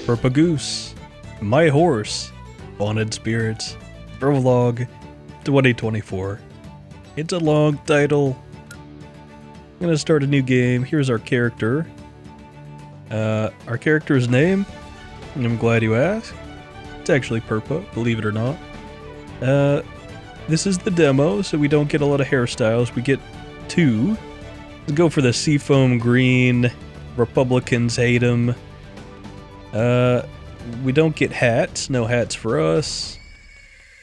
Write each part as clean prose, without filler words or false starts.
Purpagoose, My Horse, Haunted Spirits, Vlog 2024. It's a long title. I'm gonna start a new game. Here's our character. Our character's name, and I'm glad you asked. It's actually Purpa, believe it or not. This is the demo, so we don't get a lot of hairstyles. We get two. Let's go for the seafoam green. Republicans hate him. We don't get hats. No hats for us.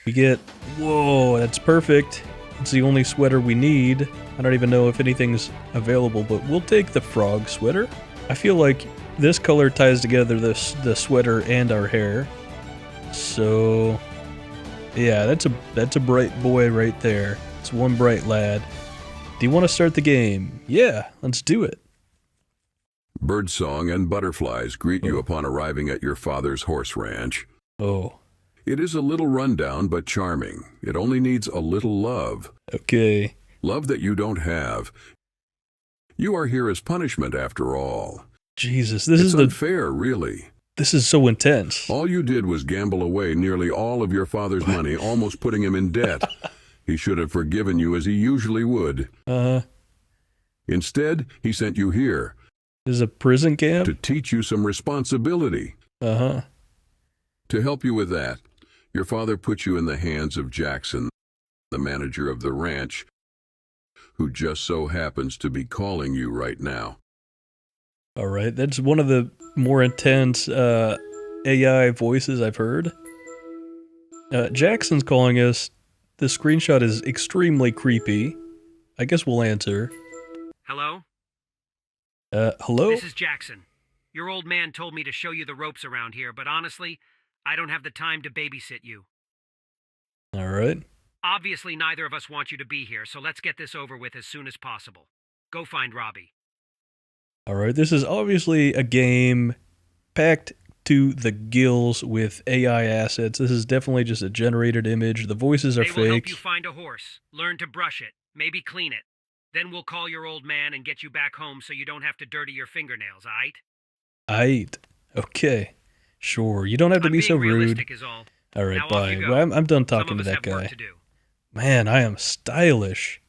We get... Whoa, that's perfect. It's the only sweater we need. I don't even know if anything's available, but we'll take the frog sweater. I feel like this color ties together the sweater and our hair. So... yeah, that's a bright boy right there. It's one bright lad. Do you want to start the game? Yeah, let's do it. Birdsong and butterflies greet you upon arriving at your father's horse ranch. Oh. It is a little rundown but charming. It only needs a little love. Okay. Love that you don't have. You are here as punishment after all. Jesus, It's unfair, really. This is so intense. All you did was gamble away nearly all of your father's money, almost putting him in debt. He should have forgiven you as he usually would. Instead, he sent you here. This is a prison camp? To teach you some responsibility. To help you with that, your father put you in the hands of Jackson, the manager of the ranch, who just so happens to be calling you right now. All right, that's one of the more intense AI voices I've heard. Jackson's calling us. The screenshot is extremely creepy. I guess we'll answer. Hello? Hello? This is Jackson. Your old man told me to show you the ropes around here, but honestly, I don't have the time to babysit you. All right. Obviously, neither of us want you to be here, so let's get this over with as soon as possible. Go find Robbie. All right, this is obviously a game packed to the gills with AI assets. This is definitely just a generated image. The voices are They will help fake. you find a horse, learn to brush it, maybe clean it. Then we'll call your old man and get you back home so you don't have to dirty your fingernails, aight? Aight. Okay. Sure, you don't have to be so rude. Realistic is all. All right, Now off bye. you go. Well, I'm done Some talking of to us that have work guy. to do. Man, I am stylish.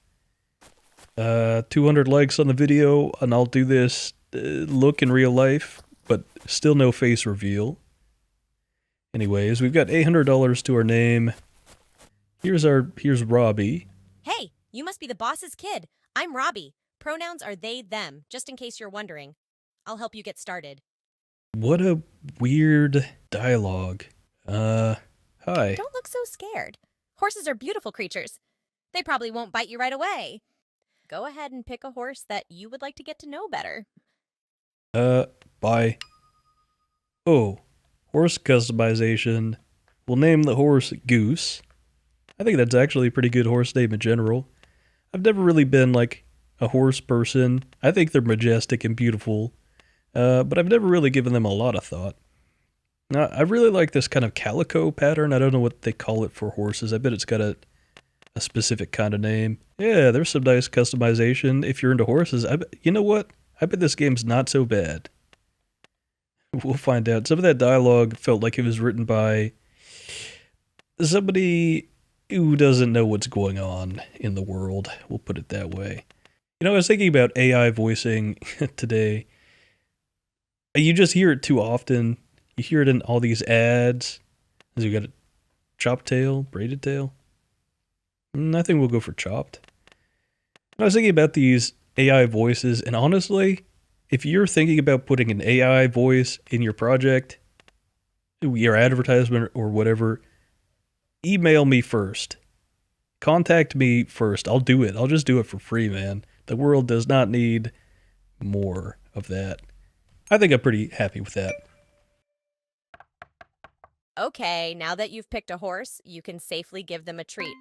200 likes on the video, and I'll do this look in real life, but still no face reveal. Anyways, we've got $800 to our name. Here's Robbie. Hey, you must be the boss's kid. I'm Robbie. Pronouns are they, them, just in case you're wondering. I'll help you get started. What a weird dialogue. Hi. Don't look so scared. Horses are beautiful creatures. They probably won't bite you right away. Go ahead and pick a horse that you would like to get to know better. Bye. Oh, horse customization. We'll name the horse Goose. I think that's actually a pretty good horse name in general. I've never really been like a horse person. I think they're majestic and beautiful, but I've never really given them a lot of thought. Now, I really like this kind of calico pattern. I don't know what they call it for horses. I bet it's got a specific kind of name. Yeah, there's some nice customization if you're into horses. You know what? I bet this game's not so bad. We'll find out. Some of that dialogue felt like it was written by somebody who doesn't know what's going on in the world. We'll put it that way. You know, I was thinking about AI voicing today. You just hear it too often. You hear it in all these ads. Has you got a chopped tail, braided tail? I think we'll go for chopped. And I was thinking about these AI voices, and honestly, if you're thinking about putting an AI voice in your project, your advertisement or whatever, email me first. Contact me first. I'll do it. I'll just do it for free, man. The world does not need more of that. I think I'm pretty happy with that. Okay, now that you've picked a horse, you can safely give them a treat.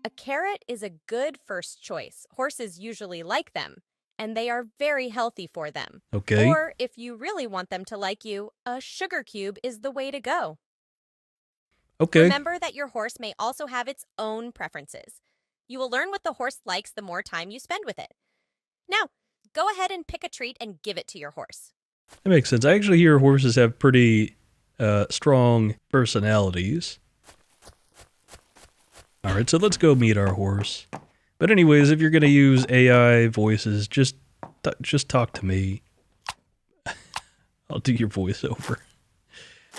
A carrot is a good first choice. Horses usually like them, and they are very healthy for them. Okay. Or, if you really want them to like you, a sugar cube is the way to go. Okay. Remember that your horse may also have its own preferences. You will learn what the horse likes the more time you spend with it. Now, go ahead and pick a treat and give it to your horse. That makes sense. I actually hear horses have pretty strong personalities. Alright, so let's go meet our horse. But anyways, if you're gonna use AI voices, just talk to me. I'll do your voiceover.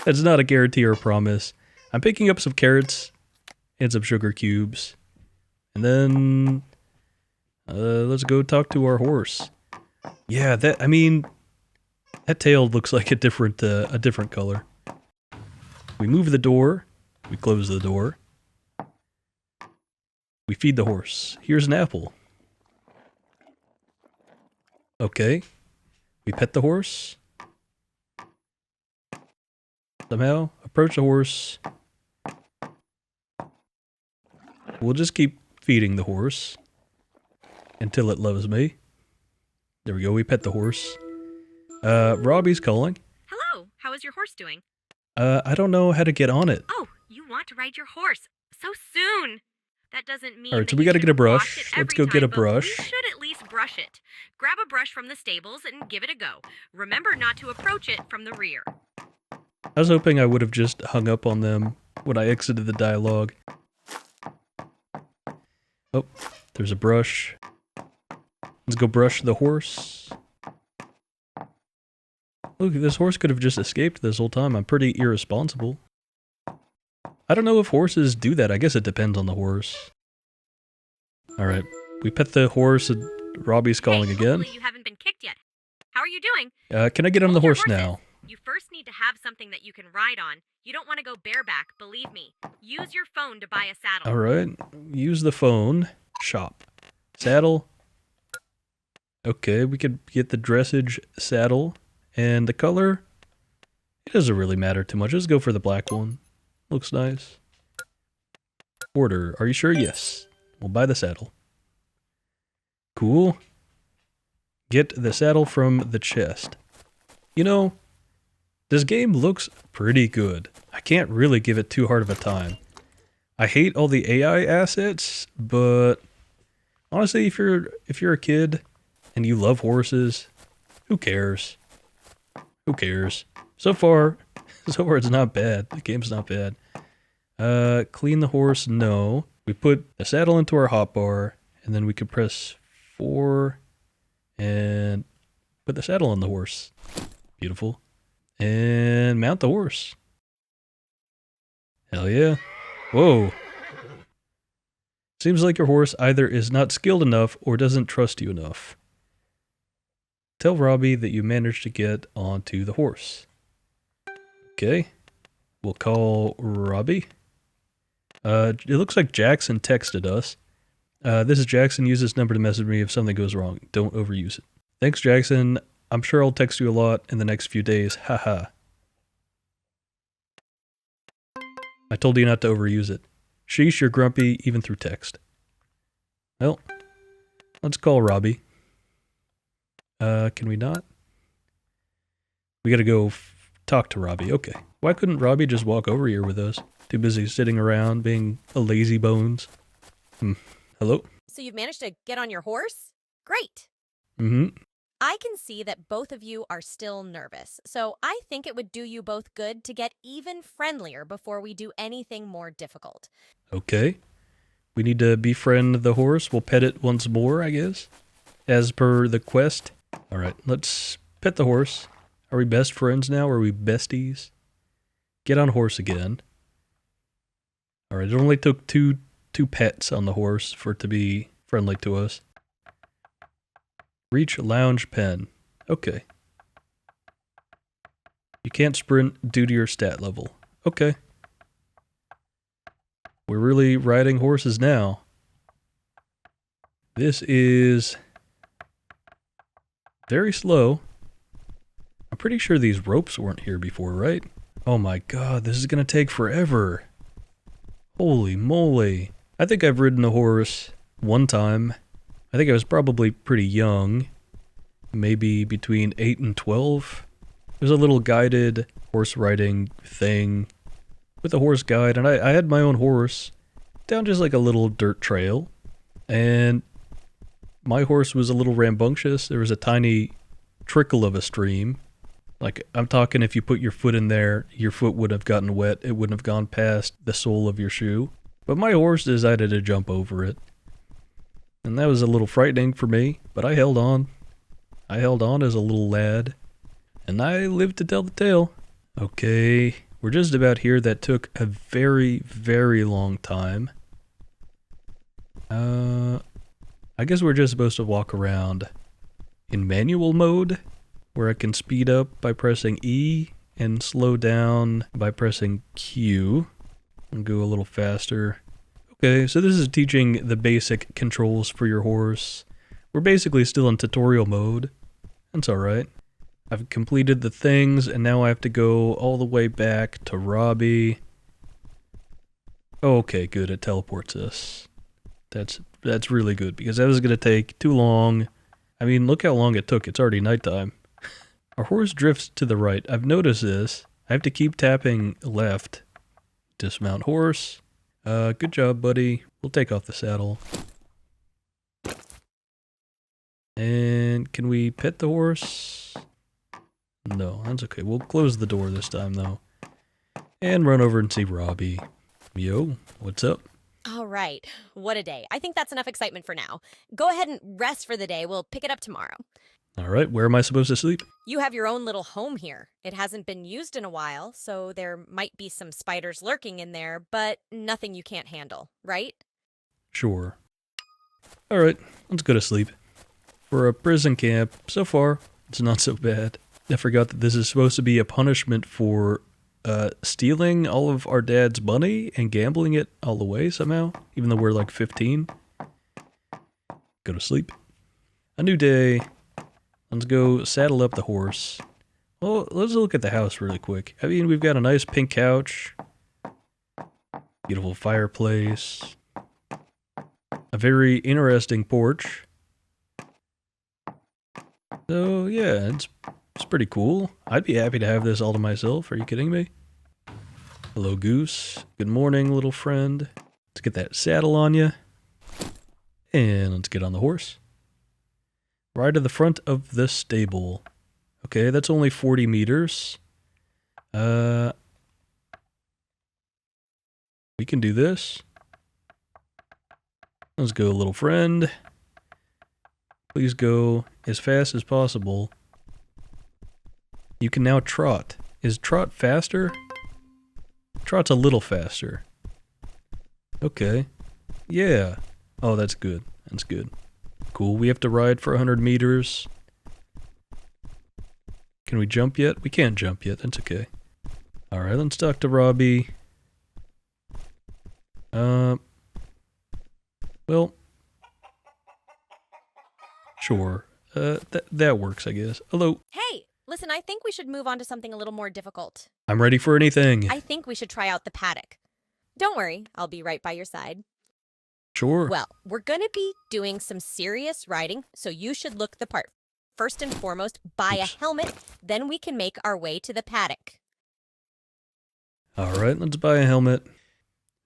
That's not a guarantee or a promise. I'm picking up some carrots and some sugar cubes. And then let's go talk to our horse. Yeah, that tail looks like a different color. We move the door. We close the door. We feed the horse. Here's an apple. Okay. We pet the horse. Somehow approach the horse. We'll just keep feeding the horse until it loves me. There we go. We pet the horse. Robbie's calling. Hello. How is your horse doing? I don't know how to get on it. Oh, you want to ride your horse so soon. That doesn't mean. All right, so we got to get a brush. Let's go get a brush. You should at least brush it. Grab a brush from the stables and give it a go. Remember not to approach it from the rear. I was hoping I would have just hung up on them when I exited the dialogue. Oh, there's a brush. Let's go brush the horse. Look, this horse could have just escaped this whole time. I'm pretty irresponsible. I don't know if horses do that. I guess it depends on the horse. Alright, we pet the horse and Robbie's calling again. Hopefully you haven't been kicked yet. How are you doing? Can I get on the horse now? You first need to have something that you can ride on. You don't want to go bareback, believe me. Use your phone to buy a saddle. Alright, use the phone. Shop. Saddle. Okay, we could get the dressage saddle. And the color, it doesn't really matter too much. Let's go for the black one. Looks nice. Order. Are you sure? Yes. We'll buy the saddle. Cool. Get the saddle from the chest. You know, this game looks pretty good. I can't really give it too hard of a time. I hate all the AI assets, but honestly, if you're a kid and you love horses, who cares? Who cares? So far it's not bad. The game's not bad. Clean the horse, no. We put the saddle into our hotbar, and then we could press 4 and put the saddle on the horse. Beautiful. And mount the horse. Hell yeah. Whoa. Seems like your horse either is not skilled enough or doesn't trust you enough. Tell Robbie that you managed to get onto the horse. Okay. We'll call Robbie. It looks like Jackson texted us. This is Jackson. Use this number to message me if something goes wrong. Don't overuse it. Thanks, Jackson. I'm sure I'll text you a lot in the next few days. Haha. I told you not to overuse it. Sheesh, you're grumpy even through text. Well, let's call Robbie. Can we not? We gotta go talk to Robbie. Okay. Why couldn't Robbie just walk over here with us? Too busy sitting around being a lazy bones. Hello? So you've managed to get on your horse? Great. Mm-hmm. I can see that both of you are still nervous, so I think it would do you both good to get even friendlier before we do anything more difficult. Okay. We need to befriend the horse. We'll pet it once more, I guess, as per the quest. All right, let's pet the horse. Are we best friends now? Are we besties? Get on horse again. All right, it only took two pets on the horse for it to be friendly to us. Reach lounge pen. Okay. You can't sprint due to your stat level. Okay. We're really riding horses now. This is very slow. I'm pretty sure these ropes weren't here before, right? Oh my god, this is gonna take forever. Holy moly. I think I've ridden a horse one time. I think I was probably pretty young. Maybe between 8 and 12. There's a little guided horse riding thing with a horse guide, and I had my own horse down just like a little dirt trail. And my horse was a little rambunctious. There was a tiny trickle of a stream. Like, I'm talking if you put your foot in there, your foot would have gotten wet. It wouldn't have gone past the sole of your shoe. But my horse decided to jump over it. And that was a little frightening for me, but I held on. I held on as a little lad. And I lived to tell the tale. Okay, we're just about here. That took a very, very long time. I guess we're just supposed to walk around in manual mode, where I can speed up by pressing E and slow down by pressing Q and go a little faster. Okay, so this is teaching the basic controls for your horse. We're basically still in tutorial mode. That's alright. I've completed the things, and now I have to go all the way back to Robbie. Okay, good, it teleports us. That's really good, because that was going to take too long. I mean, look how long it took. It's already nighttime. Our horse drifts to the right. I've noticed this. I have to keep tapping left. Dismount horse. Good job, buddy. We'll take off the saddle. And can we pet the horse? No, that's okay. We'll close the door this time, though. And run over and see Robbie. Yo, what's up? All right. What a day. I think that's enough excitement for now. Go ahead and rest for the day. We'll pick it up tomorrow. All right, where am I supposed to sleep? You have your own little home here. It hasn't been used in a while, so there might be some spiders lurking in there, but nothing you can't handle, right? Sure. All right, let's go to sleep. For a prison camp, so far, it's not so bad. I forgot that this is supposed to be a punishment for stealing all of our dad's money and gambling it all away somehow, even though we're like 15. Go to sleep. A new day. Let's go saddle up the horse. Well, let's look at the house really quick. I mean, we've got a nice pink couch. Beautiful fireplace. A very interesting porch. So, yeah, it's pretty cool. I'd be happy to have this all to myself. Are you kidding me? Hello, Goose. Good morning, little friend. Let's get that saddle on you. And let's get on the horse. Right to the front of the stable. Okay, that's only 40 meters. We can do this. Let's go, little friend. Please go as fast as possible. You can now trot. Is trot faster? Trot's a little faster. Okay. Yeah. Oh, that's good. That's good. Cool. We have to ride for 100 meters. Can we jump yet? We can't jump yet. That's okay. Alright, let's talk to Robbie. Well. Sure. That works, I guess. Hello. Hey, listen, I think we should move on to something a little more difficult. I'm ready for anything. I think we should try out the paddock. Don't worry, I'll be right by your side. Sure. Well, we're going to be doing some serious riding, so you should look the part. First and foremost, buy a helmet, then we can make our way to the paddock. Alright, let's buy a helmet.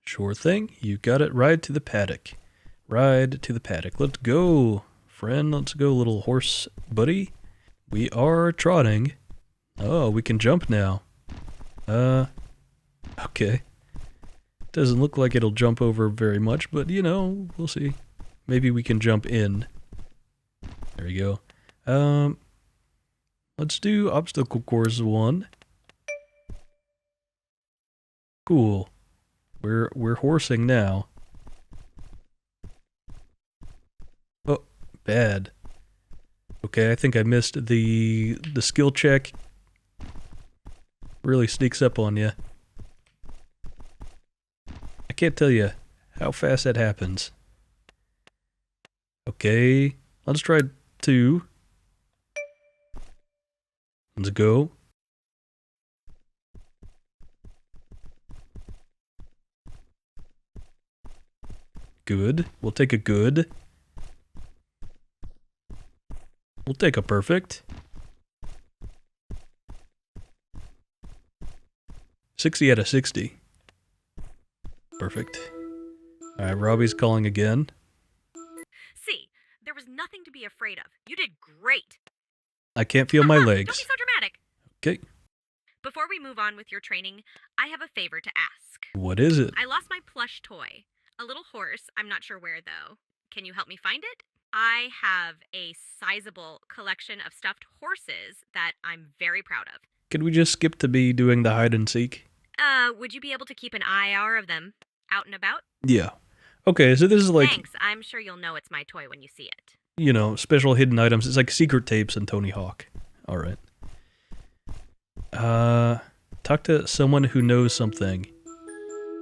Sure thing. You got it. Ride to the paddock. Ride to the paddock. Let's go, friend. Let's go, little horse buddy. We are trotting. Oh, we can jump now. Okay. Doesn't look like it'll jump over very much, but you know, we'll see. Maybe we can jump in. There we go. Let's do obstacle course 1. Cool. We're horsing now. Oh, bad. Okay, I think I missed the skill check. Really sneaks up on you. I can't tell you how fast that happens. Okay, let's try 2. Let's go. Good. We'll take a good. We'll take a perfect. 60 out of 60. Perfect. Alright, Robbie's calling again. See, there was nothing to be afraid of. You did great. I can't feel my legs. Don't be so dramatic. Okay. Before we move on with your training, I have a favor to ask. What is it? I lost my plush toy. A little horse. I'm not sure where, though. Can you help me find it? I have a sizable collection of stuffed horses that I'm very proud of. Can we just skip to me doing the hide and seek? Would you be able to keep an eye out of them out and about? Yeah. Okay, so this is like, Thanks. I'm sure you'll know it's my toy when you see it. you know, special hidden items. It's like secret tapes and Tony Hawk. All right. Talk to someone who knows something.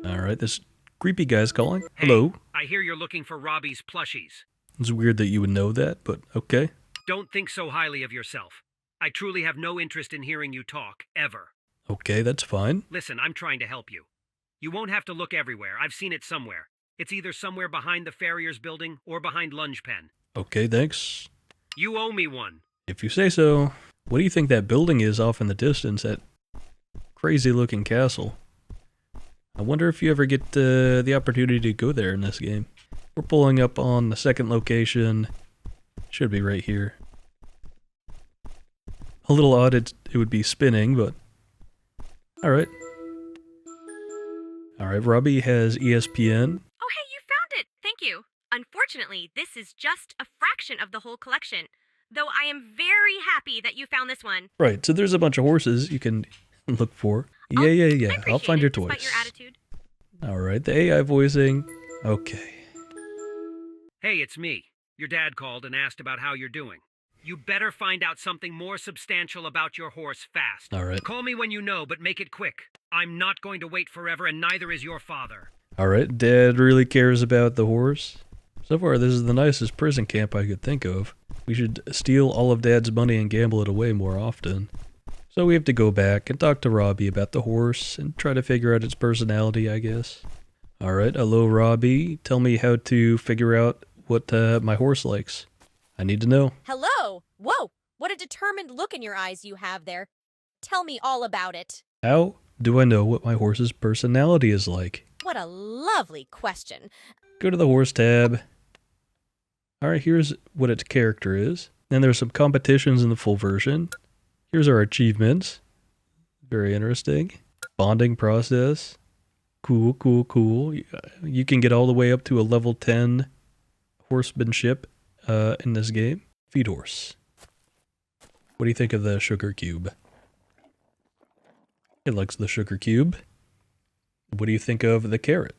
All right, this creepy guy's calling. Hey, Hello. I hear you're looking for Robbie's plushies. It's weird that you would know that, but okay. Don't think so highly of yourself. I truly have no interest in hearing you talk, ever. Okay, that's fine. Listen, I'm trying to help you. You won't have to look everywhere. I've seen it somewhere. It's either somewhere behind the farrier's building or behind Lunge Pen. Okay, thanks. You owe me one. If you say so. What do you think that building is off in the distance, that crazy looking castle? I wonder if you ever get the opportunity to go there in this game. We're pulling up on the second location. Should be right here. A little odd it would be spinning, but alright. Alright, Robbie has ESPN. Oh, hey, you found it! Thank you. Unfortunately, this is just a fraction of the whole collection, though I am very happy that you found this one. Right, so there's a bunch of horses you can look for. I Yeah. appreciate I'll find it, your despite toys. your attitude. Alright, the AI voicing. Okay. Hey, it's me. Your dad called and asked about how you're doing. You better find out something more substantial about your horse fast. Alright. Call me when you know, but make it quick. I'm not going to wait forever, and neither is your father. Alright, Dad really cares about the horse. So far, this is the nicest prison camp I could think of. We should steal all of Dad's money and gamble it away more often. So we have to go back and talk to Robbie about the horse and try to figure out its personality, I guess. Alright, hello Robbie. Tell me how to figure out what my horse likes. I need to know. Hello! Whoa! What a determined look in your eyes you have there. Tell me all about it. How do I know what my horse's personality is like? What a lovely question. Go to the horse tab. Alright, here's what its character is. Then there's some competitions in the full version. Here's our achievements. Very interesting. Bonding process. Cool. You can get all the way up to a level 10 horsemanship in this game. Feed horse. What do you think of the sugar cube? It likes the sugar cube. What do you think of the carrot?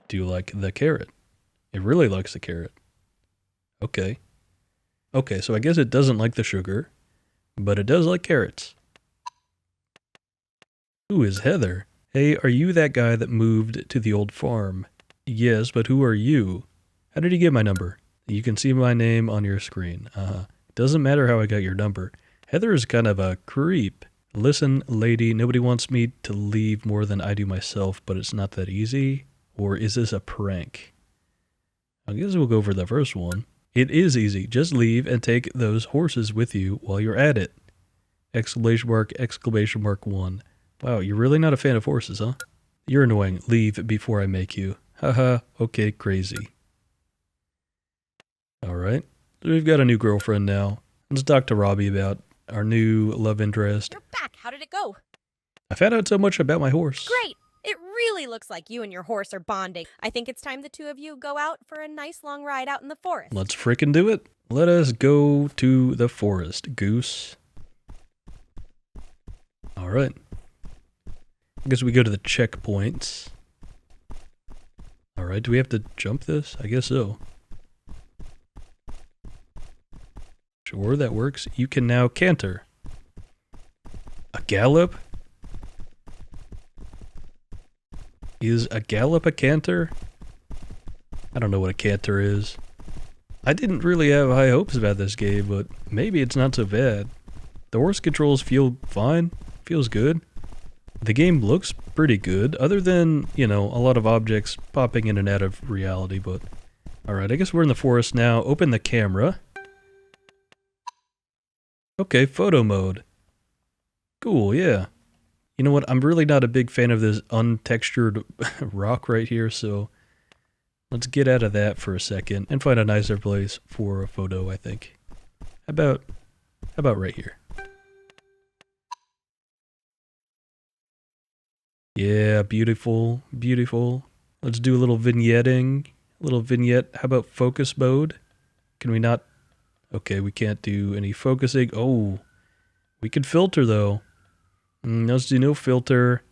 Do you like the carrot? It really likes the carrot. Okay. Okay, so I guess it doesn't like the sugar, but it does like carrots. Who is Heather? Hey, are you that guy that moved to the old farm? Yes, but who are you? How did you get my number? You can see my name on your screen. Doesn't matter how I got your number. Heather is kind of a creep. Listen, lady, nobody wants me to leave more than I do myself, but it's not that easy. Or is this a prank? I guess we'll go for the first one. It is easy. Just leave and take those horses with you while you're at it. Exclamation mark 1. Wow, you're really not a fan of horses, huh? You're annoying. Leave before I make you. Haha, okay, crazy. Alright, so we've got a new girlfriend now. Let's talk to Robbie about our new love interest. You're back. How did it go? I found out so much about my horse. Great! It really looks like you and your horse are bonding. I think it's time the two of you go out for a nice long ride out in the forest. Let's frickin' do it. Let us go to the forest, Goose. Alright. I guess we go to the checkpoints. Alright, do we have to jump this? I guess so. Sure, that works. You can now canter. A gallop? Is a gallop a canter? I don't know what a canter is. I didn't really have high hopes about this game, but maybe it's not so bad. The horse controls feel fine. Feels good. The game looks pretty good, other than, you know, a lot of objects popping in and out of reality, but... Alright, I guess we're in the forest now. Open the camera. Okay, photo mode. Cool, yeah. You know what, I'm really not a big fan of this untextured rock right here, so... Let's get out of that for a second and find a nicer place for a photo, I think. How about right here? Yeah, beautiful, beautiful. Let's do a little vignetting. A little vignette. How about focus mode? Can we not? Okay, we can't do any focusing. Oh, we could filter though. Let's do no filter,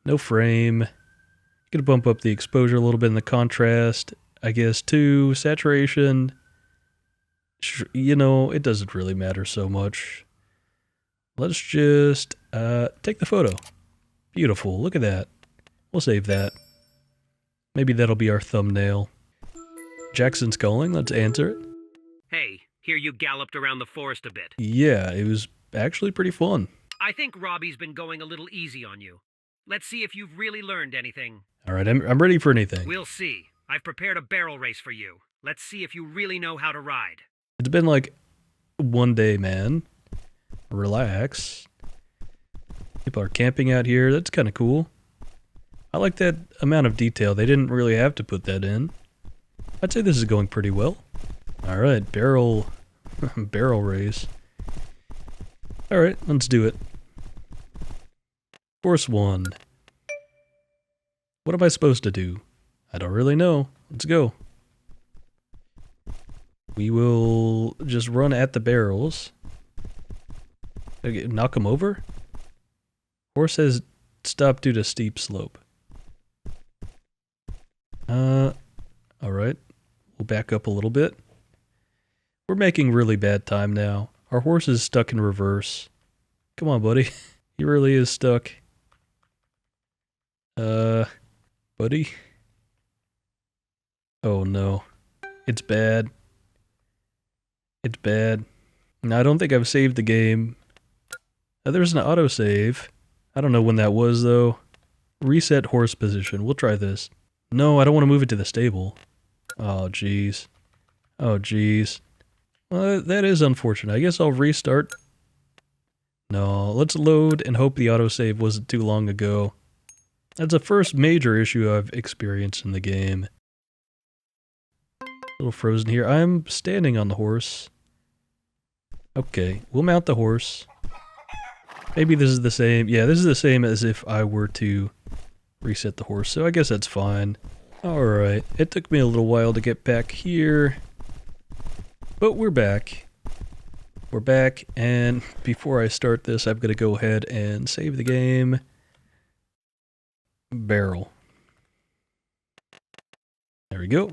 no frame. Gonna bump up the exposure a little bit in the contrast. I guess too. Saturation. You know, it doesn't really matter so much. Let's just take the photo. Beautiful. Look at that. We'll save that. Maybe that'll be our thumbnail. Jackson's calling. Let's answer it. Hey, hear you galloped around the forest a bit. Yeah, it was actually pretty fun. I think Robbie's been going a little easy on you. Let's see if you've really learned anything. All right, I'm ready for anything. We'll see. I've prepared a barrel race for you. Let's see if you really know how to ride. It's been like one day, man. Relax. People are camping out here. That's kind of cool. I like that amount of detail. They didn't really have to put that in. I'd say this is going pretty well. All right, barrel race. All right, let's do it. Course 1. What am I supposed to do? I don't really know. Let's go. We will just run at the barrels. Okay, knock them over? Horse has stopped due to steep slope. Alright. We'll back up a little bit. We're making really bad time now. Our horse is stuck in reverse. Come on, buddy. He really is stuck. Buddy? Oh no. It's bad. It's bad. No, I don't think I've saved the game. There's an autosave. I don't know when that was, though. Reset horse position. We'll try this. No, I don't want to move it to the stable. Oh, jeez. Oh, jeez. Well, that is unfortunate. I guess I'll restart. No, let's load and hope the autosave wasn't too long ago. That's the first major issue I've experienced in the game. A little frozen here. I'm standing on the horse. Okay, we'll mount the horse. Maybe this is the same. Yeah, this is the same as if I were to reset the horse, so I guess that's fine. Alright, it took me a little while to get back here. But we're back. We're back, and before I start this, I'm going to go ahead and save the game. Barrel. There we go.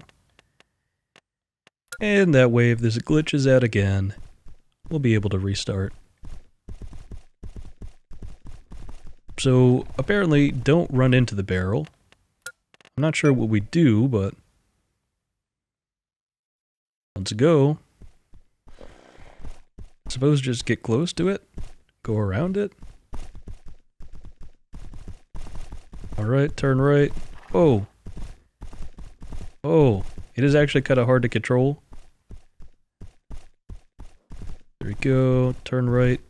And that way, if this glitches out again, we'll be able to restart. So, apparently, don't run into the barrel. I'm not sure what we do, but let's go. I suppose just get close to it, go around it. Alright, turn right. Oh. Oh, it is actually kind of hard to control. There we go, turn right.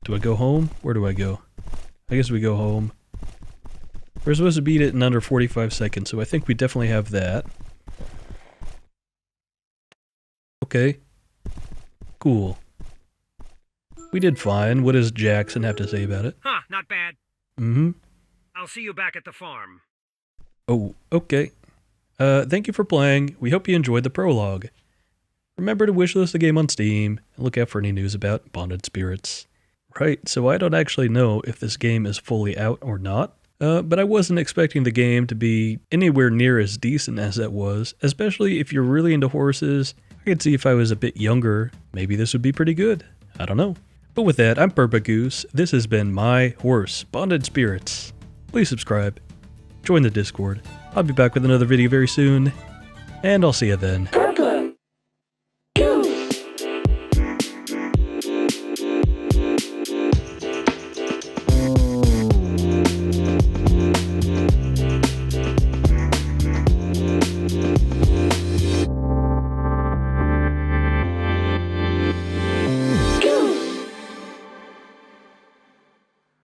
Do I go home? Where do I go? I guess we go home. We're supposed to beat it in under 45 seconds, so I think we definitely have that. Okay. Cool. We did fine. What does Jackson have to say about it? Huh, not bad. Mm-hmm. I'll see you back at the farm. Oh, okay. Thank you for playing. We hope you enjoyed the prologue. Remember to wishlist the game on Steam, and look out for any news about Bonded Spirits. Right, so I don't actually know if this game is fully out or not, but I wasn't expecting the game to be anywhere near as decent as it was, especially if you're really into horses. I could see if I was a bit younger, maybe this would be pretty good. I don't know. But with that, I'm Purpagoose. This has been My Horse, Bonded Spirits. Please subscribe, join the Discord. I'll be back with another video very soon, and I'll see you then.